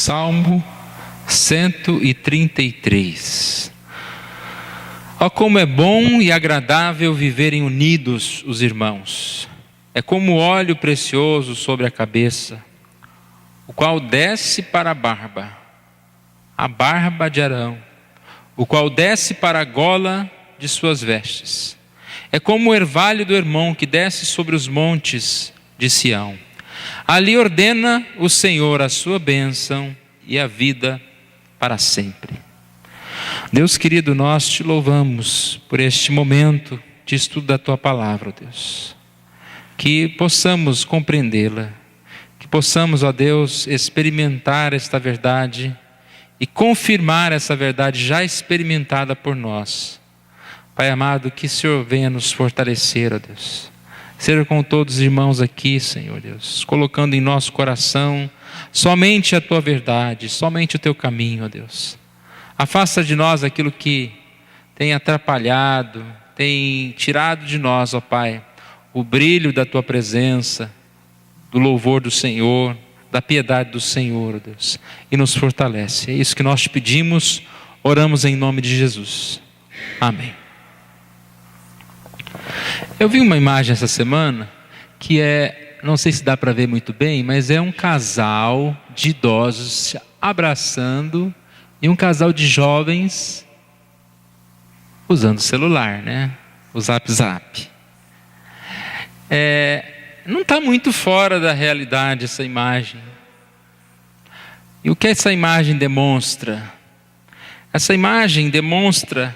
Salmo 133. Ó, como é bom e agradável viverem unidos os irmãos. É como óleo precioso sobre a cabeça, o qual desce para a barba de Arão, o qual desce para a gola de suas vestes. É como o orvalho do Hermon que desce sobre os montes de Sião. Ali ordena o Senhor a sua bênção e a vida para sempre. Deus querido, nós te louvamos por este momento de estudo da tua palavra, Deus. Que possamos compreendê-la, que possamos, ó Deus, experimentar esta verdade e confirmar essa verdade já experimentada por nós. Pai amado, que o Senhor venha nos fortalecer, ó Deus. Seja com todos os irmãos aqui, Senhor Deus, colocando em nosso coração somente a tua verdade, somente o teu caminho, ó Deus. Afasta de nós aquilo que tem atrapalhado, tem tirado de nós, ó Pai, o brilho da tua presença, do louvor do Senhor, da piedade do Senhor, ó Deus, e nos fortalece. É isso que nós te pedimos, oramos em nome de Jesus. Amém. Eu vi uma imagem essa semana que não sei se dá para ver muito bem, mas é um casal de idosos se abraçando e um casal de jovens usando o celular, né? O Zap Zap. Não está muito fora da realidade essa imagem. E o que essa imagem demonstra? Essa imagem demonstra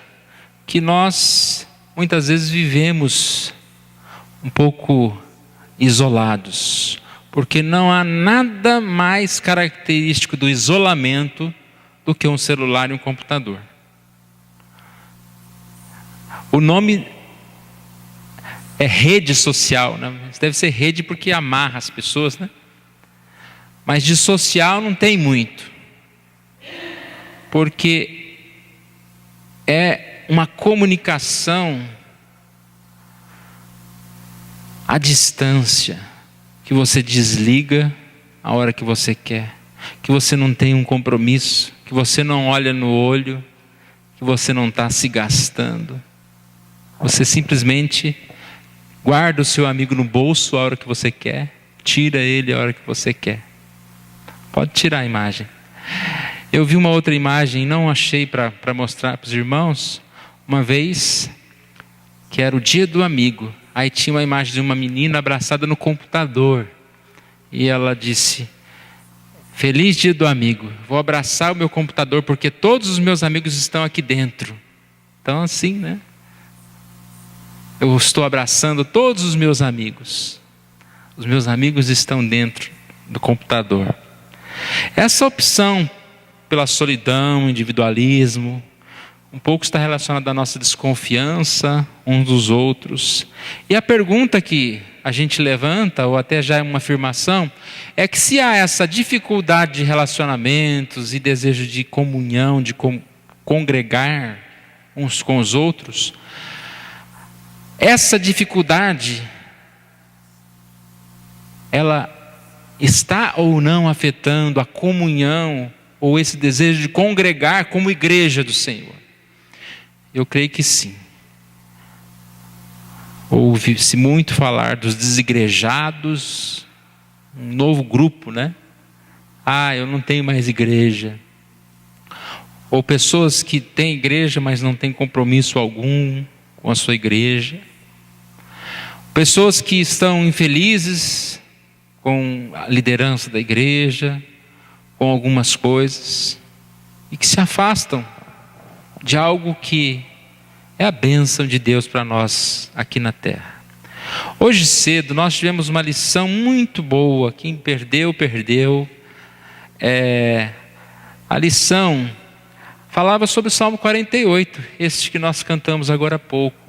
que nós muitas vezes vivemos um pouco isolados, porque não há nada mais característico do isolamento do que um celular e um computador. O nome é rede social, né? Deve ser rede porque amarra as pessoas, né? Mas de social não tem muito, porque é uma comunicação à distância, que você desliga a hora que você quer, que você não tem um compromisso, que você não olha no olho, que você não está se gastando. Você simplesmente guarda o seu amigo no bolso a hora que você quer, tira ele a hora que você quer. Pode tirar a imagem. Eu vi uma outra imagem, não achei para mostrar para os irmãos. Uma vez, que era o dia do amigo, aí tinha uma imagem de uma menina abraçada no computador, e ela disse: feliz dia do amigo, vou abraçar o meu computador porque todos os meus amigos estão aqui dentro. Então assim, né? Eu estou abraçando todos os meus amigos estão dentro do computador. Essa opção pela solidão, individualismo, um pouco está relacionado à nossa desconfiança uns dos outros. E a pergunta que a gente levanta, ou até já é uma afirmação, é que se há essa dificuldade de relacionamentos e desejo de comunhão, de congregar uns com os outros, essa dificuldade, ela está ou não afetando a comunhão, ou esse desejo de congregar como igreja do Senhor? Eu creio que sim. Ouve-se muito falar dos desigrejados, um novo grupo, né? Eu não tenho mais igreja. Ou pessoas que têm igreja, mas não têm compromisso algum com a sua igreja. Pessoas que estão infelizes com a liderança da igreja, com algumas coisas, e que se afastam de algo que é a bênção de Deus para nós aqui na terra. Hoje cedo nós tivemos uma lição muito boa. Quem perdeu. A lição falava sobre o Salmo 48, este que nós cantamos agora há pouco.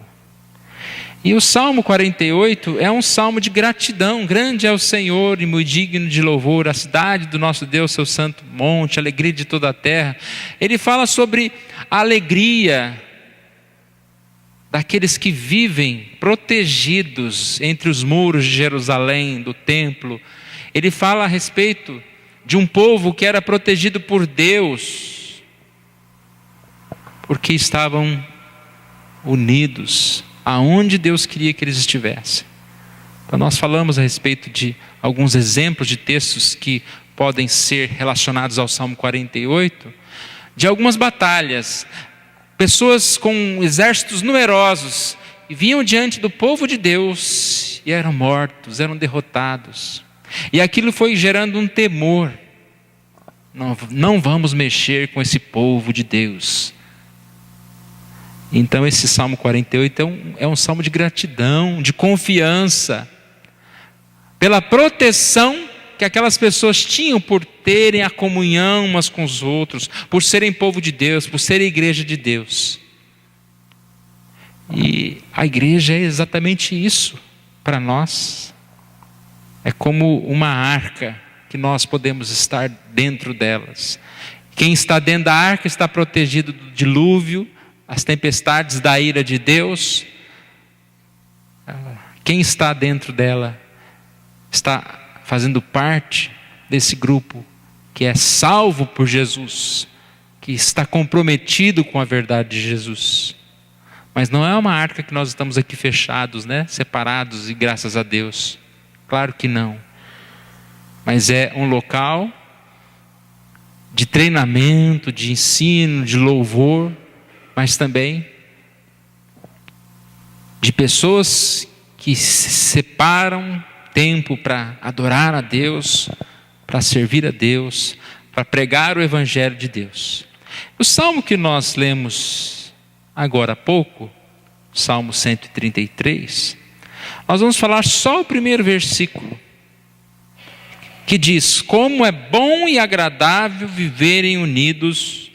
E o Salmo 48 é um salmo de gratidão. Grande é o Senhor e muito digno de louvor, a cidade do nosso Deus, seu santo monte, a alegria de toda a terra. Ele fala sobre a alegria daqueles que vivem protegidos entre os muros de Jerusalém, do templo. Ele fala a respeito de um povo que era protegido por Deus, porque estavam unidos aonde Deus queria que eles estivessem. Então nós falamos a respeito de alguns exemplos de textos que podem ser relacionados ao Salmo 48, de algumas batalhas, pessoas com exércitos numerosos, e vinham diante do povo de Deus, e eram mortos, eram derrotados, e aquilo foi gerando um temor. Não vamos mexer com esse povo de Deus. Então esse Salmo 48 é um salmo de gratidão, de confiança, pela proteção que aquelas pessoas tinham por terem a comunhão umas com os outros, por serem povo de Deus, por serem igreja de Deus. E a igreja é exatamente isso para nós. É como uma arca que nós podemos estar dentro delas. Quem está dentro da arca está protegido do dilúvio, as tempestades da ira de Deus. Quem está dentro dela está fazendo parte desse grupo que é salvo por Jesus, que está comprometido com a verdade de Jesus. Mas não é uma arca que nós estamos aqui fechados, né? Separados e graças a Deus. Claro que não. Mas é um local de treinamento, de ensino, de louvor, mas também de pessoas que se separam tempo para adorar a Deus, para servir a Deus, para pregar o Evangelho de Deus. O salmo que nós lemos agora há pouco, Salmo 133, nós vamos falar só o primeiro versículo, que diz: como é bom e agradável viverem unidos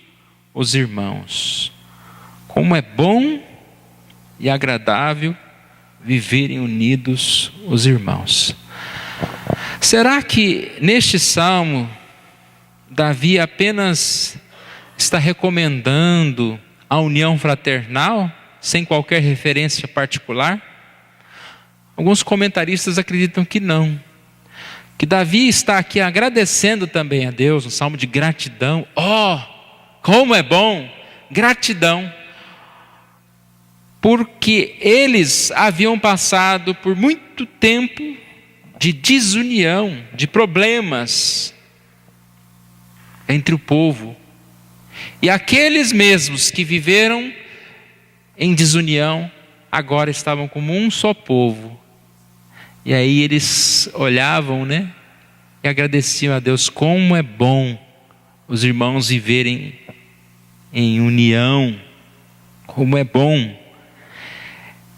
os irmãos. Como é bom e agradável viverem unidos os irmãos. Será que neste salmo Davi apenas está recomendando a união fraternal, sem qualquer referência particular? Alguns comentaristas acreditam que não, que Davi está aqui agradecendo também a Deus, um salmo de gratidão. Como é bom, gratidão, porque eles haviam passado por muito tempo de desunião, de problemas entre o povo. E aqueles mesmos que viveram em desunião, agora estavam como um só povo. E aí eles olhavam, né? E agradeciam a Deus. Como é bom os irmãos viverem em união. Como é bom.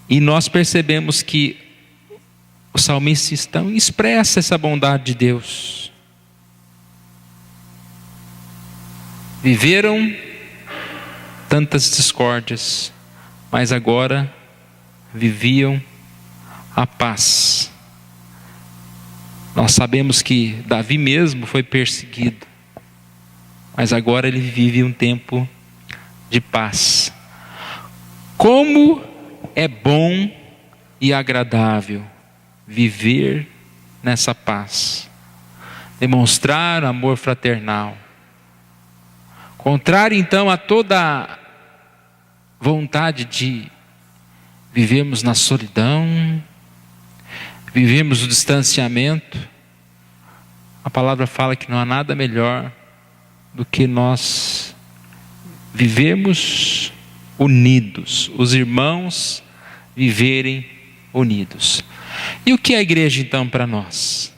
E nós percebemos que o salmista então expressa essa bondade de Deus. Viveram tantas discórdias, mas agora viviam a paz. Nós sabemos que Davi mesmo foi perseguido, mas agora ele vive um tempo de paz. Como é bom e agradável viver nessa paz, demonstrar amor fraternal, contrário então a toda vontade de vivermos na solidão, vivemos o distanciamento. A palavra fala que não há nada melhor do que nós vivemos unidos, os irmãos viverem unidos. E o que é a igreja então para nós?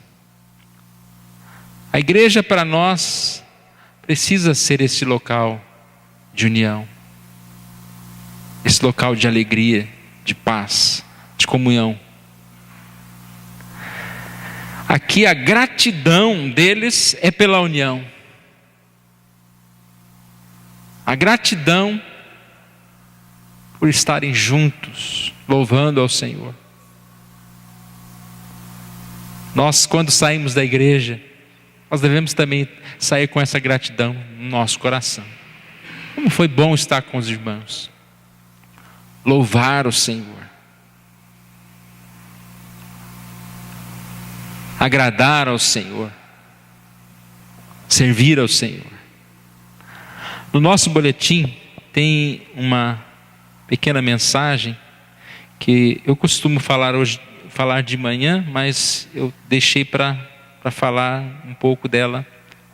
A igreja para nós precisa ser esse local de união, esse local de alegria, de paz, de comunhão. Aqui a gratidão deles é pela união. A gratidão por estarem juntos, louvando ao Senhor. Nós, quando saímos da igreja, nós devemos também sair com essa gratidão no nosso coração. Como foi bom estar com os irmãos, louvar o Senhor, agradar ao Senhor. servir ao Senhor. No nosso boletim tem uma pequena mensagem que eu costumo falar de manhã, mas eu deixei para falar um pouco dela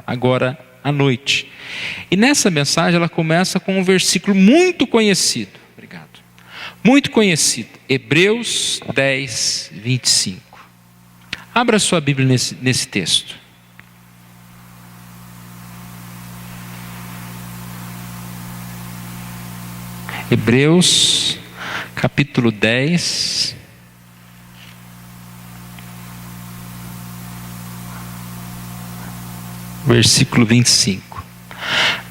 agora à noite. E nessa mensagem ela começa com um versículo muito conhecido. Obrigado. Muito conhecido. Hebreus 10, 25. Abra sua Bíblia nesse texto. Hebreus, capítulo 10, versículo 25.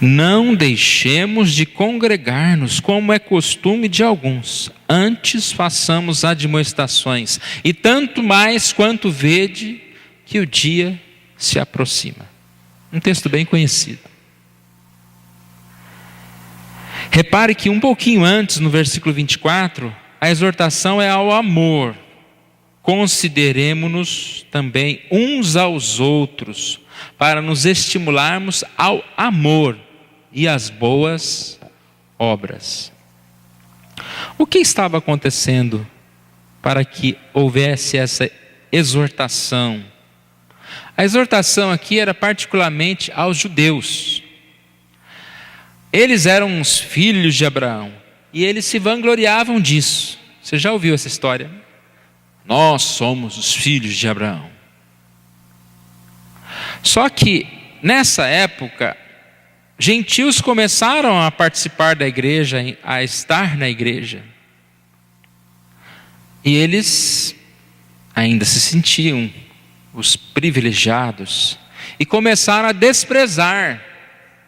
Não deixemos de congregar-nos, como é costume de alguns, antes façamos admoestações, e tanto mais quanto vede que o dia se aproxima. Um texto bem conhecido. Repare que um pouquinho antes, no versículo 24, a exortação é ao amor. Consideremo-nos também uns aos outros, para nos estimularmos ao amor e às boas obras. O que estava acontecendo para que houvesse essa exortação? A exortação aqui era particularmente aos judeus. Eles eram os filhos de Abraão e eles se vangloriavam disso. Você já ouviu essa história? Nós somos os filhos de Abraão. Só que nessa época, gentios começaram a participar da igreja, a estar na igreja. E eles ainda se sentiam os privilegiados e começaram a desprezar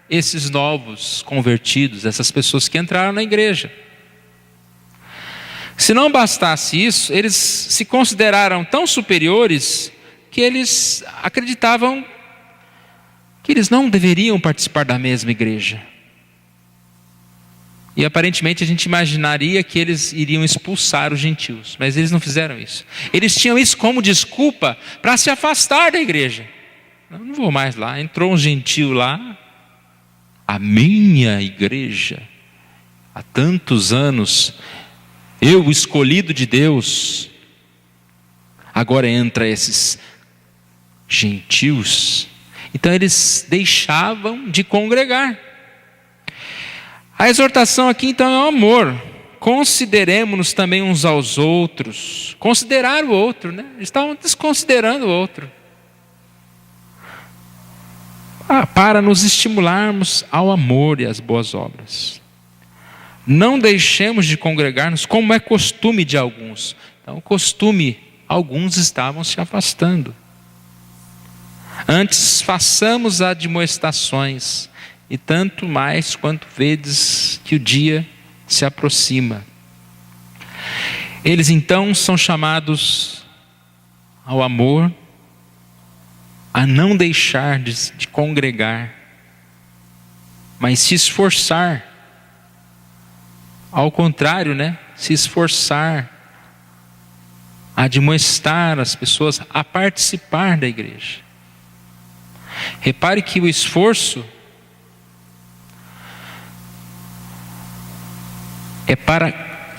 esses novos convertidos, essas pessoas que entraram na igreja. Se não bastasse isso, eles se consideraram tão superiores que eles acreditavam que eles não deveriam participar da mesma igreja. E aparentemente a gente imaginaria que eles iriam expulsar os gentios, mas eles não fizeram isso. Eles tinham isso como desculpa para se afastar da igreja. Não vou mais lá, entrou um gentio lá, a minha igreja, há tantos anos, eu, o escolhido de Deus, agora entra esses gentios. Então eles deixavam de congregar. A exortação aqui então é o amor. Consideremos-nos também uns aos outros. Considerar o outro, né? Eles estavam desconsiderando o outro. Para nos estimularmos ao amor e às boas obras. Não deixemos de congregar-nos, como é costume de alguns. Então, alguns estavam se afastando. Antes façamos admoestações, e tanto mais quanto vedes que o dia se aproxima. Eles então são chamados ao amor, a não deixar de congregar, mas se esforçar, ao contrário, né? Se esforçar a admoestar as pessoas a participar da igreja. Repare que o esforço é para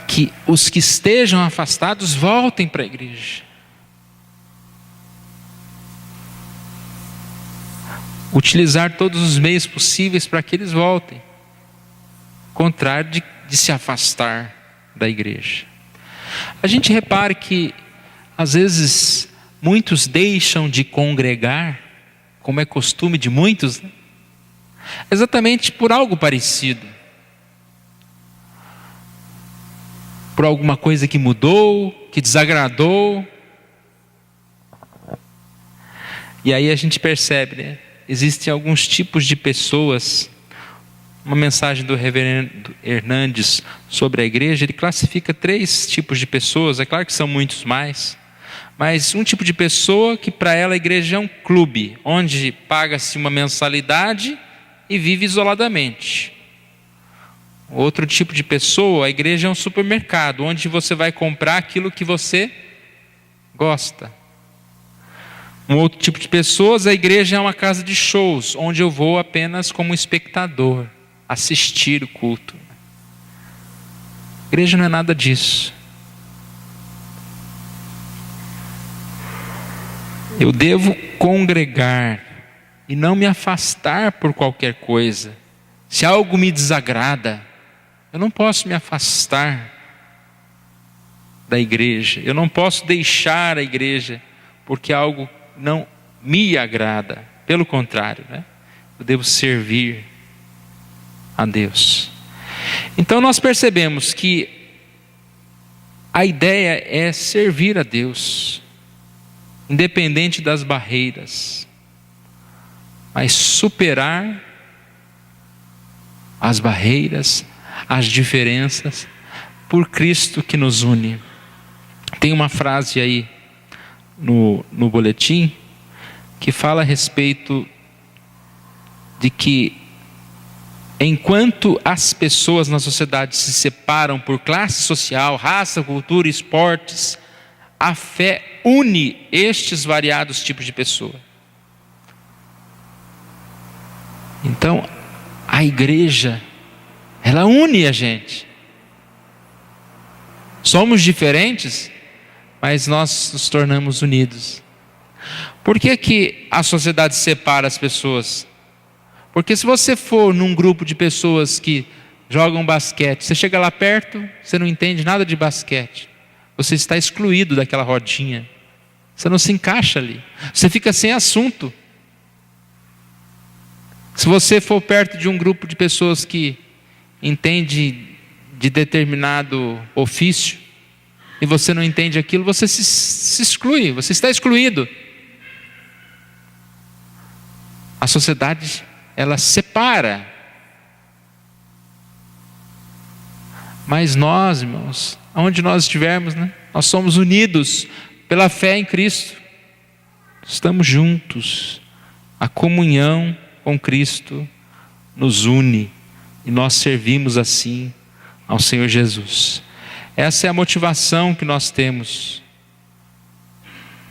que os que estejam afastados voltem para a igreja. Utilizar todos os meios possíveis para que eles voltem. Contrário de se afastar da igreja. A gente repara que às vezes muitos deixam de congregar, como é costume de muitos, né? Exatamente por algo parecido. Por alguma coisa que mudou, que desagradou. E aí a gente percebe, né? Existem alguns tipos de pessoas. Uma mensagem do reverendo Hernandes sobre a igreja, ele classifica 3 tipos de pessoas. É claro que são muitos mais, mas um tipo de pessoa que para ela a igreja é um clube, onde paga-se uma mensalidade e vive isoladamente. Outro tipo de pessoa, a igreja é um supermercado, onde você vai comprar aquilo que você gosta. Um outro tipo de pessoas, a igreja é uma casa de shows, onde eu vou apenas como espectador, assistir o culto. A igreja não é nada disso. Eu devo congregar e não me afastar por qualquer coisa. Se algo me desagrada, eu não posso me afastar da igreja. Eu não posso deixar a igreja porque algo não me agrada. Pelo contrário, né? Eu devo servir a Deus. Então nós percebemos que a ideia é servir a Deus, independente das barreiras, mas superar as barreiras, as diferenças, por Cristo que nos une. Tem uma frase aí no boletim que fala a respeito de que enquanto as pessoas na sociedade se separam por classe social, raça, cultura, esportes, a fé une estes variados tipos de pessoa. Então, a igreja, ela une a gente. Somos diferentes, mas nós nos tornamos unidos. Por que que a sociedade separa as pessoas? Porque se você for num grupo de pessoas que jogam basquete, você chega lá perto, você não entende nada de basquete. Você está excluído daquela rodinha. Você não se encaixa ali. Você fica sem assunto. Se você for perto de um grupo de pessoas que entende de determinado ofício, e você não entende aquilo, você se exclui, você está excluído. A sociedade, ela separa. Mas nós, irmãos, aonde nós estivermos, né? Nós somos unidos pela fé em Cristo. Estamos juntos. A comunhão com Cristo nos une e nós servimos assim ao Senhor Jesus. Essa é a motivação que nós temos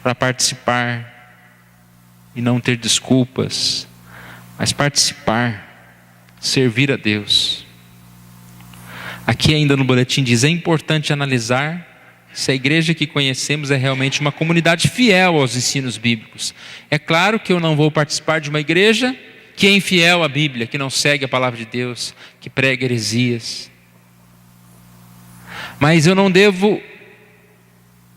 para participar e não ter desculpas, mas participar, servir a Deus. Aqui ainda no boletim diz: é importante analisar se a igreja que conhecemos é realmente uma comunidade fiel aos ensinos bíblicos. É claro que eu não vou participar de uma igreja que é infiel à Bíblia, que não segue a palavra de Deus, que prega heresias. Mas eu não devo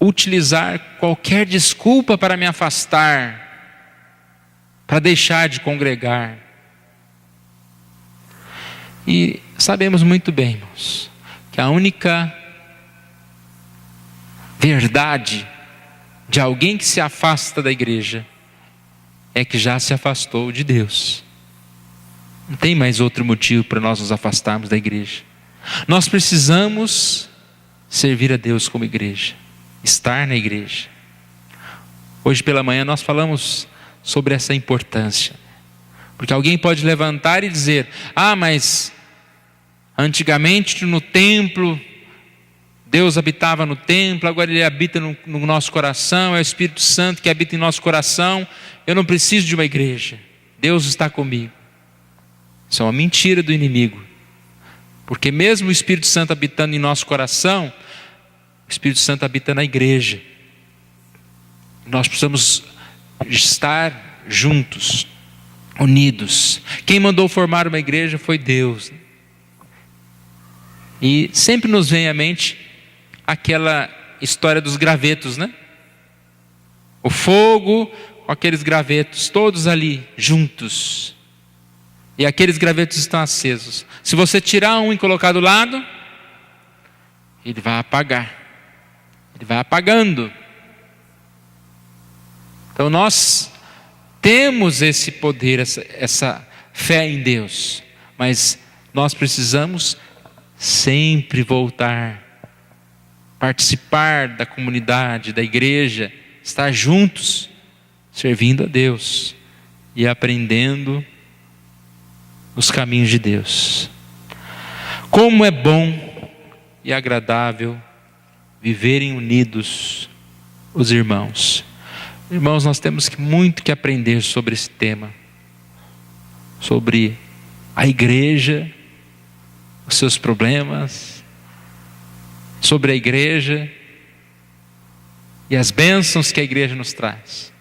utilizar qualquer desculpa para me afastar, para deixar de congregar. E sabemos muito bem, irmãos, que a única verdade de alguém que se afasta da igreja é que já se afastou de Deus. Não tem mais outro motivo para nós nos afastarmos da igreja. Nós precisamos servir a Deus como igreja, estar na igreja. Hoje pela manhã nós falamos sobre essa importância, porque alguém pode levantar e dizer: ah, mas antigamente no templo, Deus habitava no templo, agora Ele habita no nosso coração, é o Espírito Santo que habita em nosso coração, eu não preciso de uma igreja, Deus está comigo. Isso é uma mentira do inimigo, porque mesmo o Espírito Santo habitando em nosso coração, o Espírito Santo habita na igreja. Nós precisamos estar juntos, unidos. Quem mandou formar uma igreja foi Deus. E sempre nos vem à mente aquela história dos gravetos, né? O fogo com aqueles gravetos, todos ali juntos. E aqueles gravetos estão acesos. Se você tirar um e colocar do lado, ele vai apagar. Ele vai apagando. Então nós temos esse poder, essa fé em Deus. Mas nós precisamos sempre voltar, participar da comunidade, da igreja, estar juntos, servindo a Deus e aprendendo os caminhos de Deus. Como é bom e agradável viverem unidos os irmãos. Irmãos, nós temos muito que aprender sobre esse tema, sobre a igreja, os seus problemas, sobre a igreja e as bênçãos que a igreja nos traz.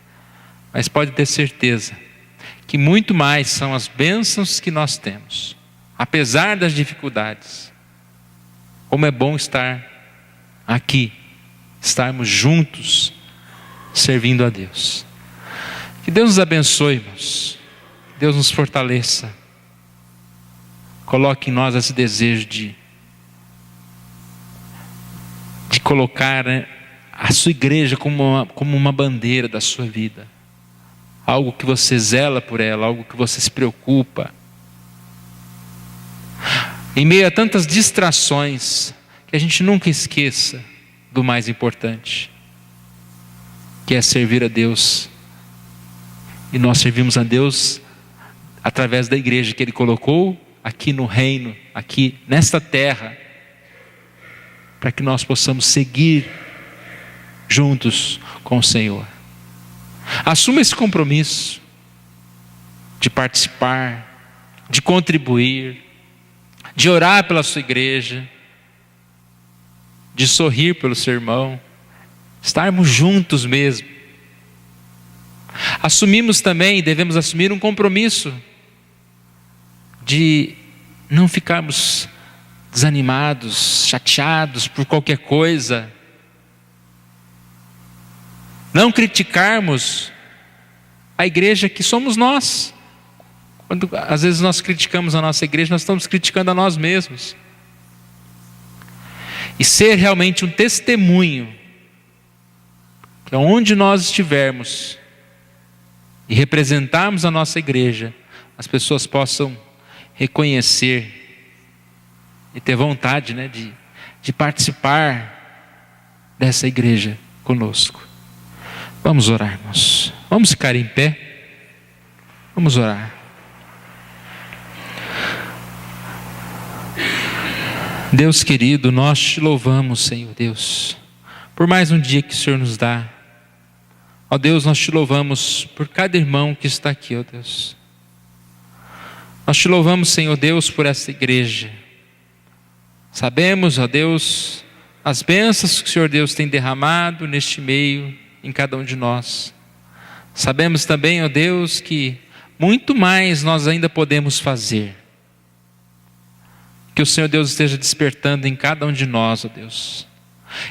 Mas pode ter certeza que muito mais são as bênçãos que nós temos, apesar das dificuldades. Como é bom estar aqui, estarmos juntos, servindo a Deus. Que Deus nos abençoe, irmãos. Que Deus nos fortaleça. Coloque em nós esse desejo de colocar, né, a sua igreja como uma bandeira da sua vida. Algo que você zela por ela, algo que você se preocupa. Em meio a tantas distrações, que a gente nunca esqueça do mais importante, que é servir a Deus. E nós servimos a Deus através da igreja que Ele colocou aqui no reino, aqui nesta terra, para que nós possamos seguir juntos com o Senhor. Assuma esse compromisso de participar, de contribuir, de orar pela sua igreja, de sorrir pelo seu irmão, estarmos juntos mesmo. Assumimos também, devemos assumir um compromisso de não ficarmos desanimados, chateados por qualquer coisa, não criticarmos a igreja que somos nós. Quando às vezes nós criticamos a nossa igreja, nós estamos criticando a nós mesmos. E ser realmente um testemunho, que onde nós estivermos e representarmos a nossa igreja, as pessoas possam reconhecer e ter vontade, né, de participar dessa igreja conosco. Vamos orar, irmãos. Vamos ficar em pé. Vamos orar. Deus querido, nós te louvamos, Senhor Deus, por mais um dia que o Senhor nos dá. Ó Deus, nós te louvamos por cada irmão que está aqui, ó Deus. Nós te louvamos, Senhor Deus, por essa igreja. Sabemos, ó Deus, as bênçãos que o Senhor Deus tem derramado neste meio, em cada um de nós. Sabemos também, ó Deus, que muito mais nós ainda podemos fazer. Que o Senhor Deus esteja despertando em cada um de nós, ó Deus,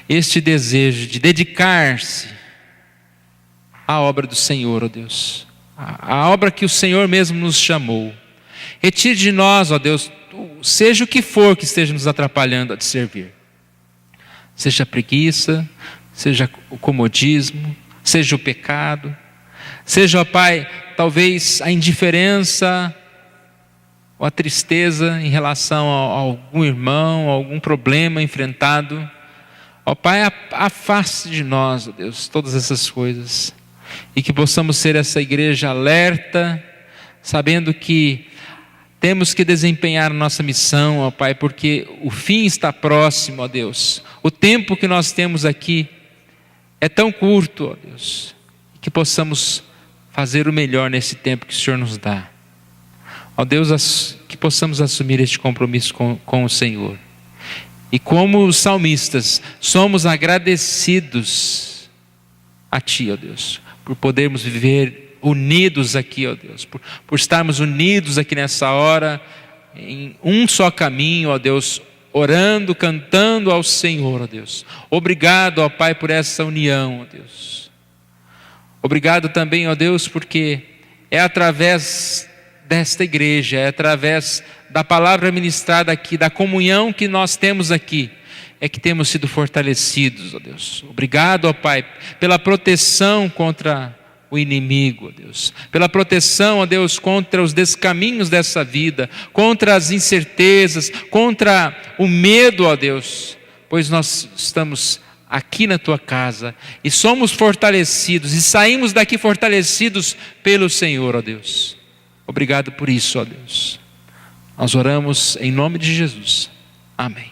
este desejo de dedicar-se à obra do Senhor, ó Deus, a obra que o Senhor mesmo nos chamou. Retire de nós, ó Deus, seja o que for que esteja nos atrapalhando a te servir. Seja a preguiça, seja o comodismo, seja o pecado, seja, ó Pai, talvez a indiferença ou a tristeza em relação a algum irmão, a algum problema enfrentado. Ó Pai, afaste de nós, ó Deus, todas essas coisas, e que possamos ser essa igreja alerta, sabendo que temos que desempenhar a nossa missão, ó Pai, porque o fim está próximo, ó Deus. O tempo que nós temos aqui é tão curto, ó Deus, que possamos fazer o melhor nesse tempo que o Senhor nos dá. Ó Deus, que possamos assumir este compromisso com o Senhor. E como os salmistas, somos agradecidos a Ti, ó Deus, por podermos viver unidos aqui, ó Deus, por estarmos unidos aqui nessa hora, em um só caminho, ó Deus, orando, cantando ao Senhor, ó Deus. Obrigado, ó Pai, por essa união, ó Deus. Obrigado também, ó Deus, porque é através desta igreja, é através da palavra ministrada aqui, da comunhão que nós temos aqui, é que temos sido fortalecidos, ó Deus. Obrigado, ó Pai, pela proteção contra o inimigo, ó Deus, pela proteção, ó Deus, contra os descaminhos dessa vida, contra as incertezas, contra o medo, ó Deus, pois nós estamos aqui na Tua casa e somos fortalecidos e saímos daqui fortalecidos pelo Senhor, ó Deus. Obrigado por isso, ó Deus. Nós oramos em nome de Jesus. Amém.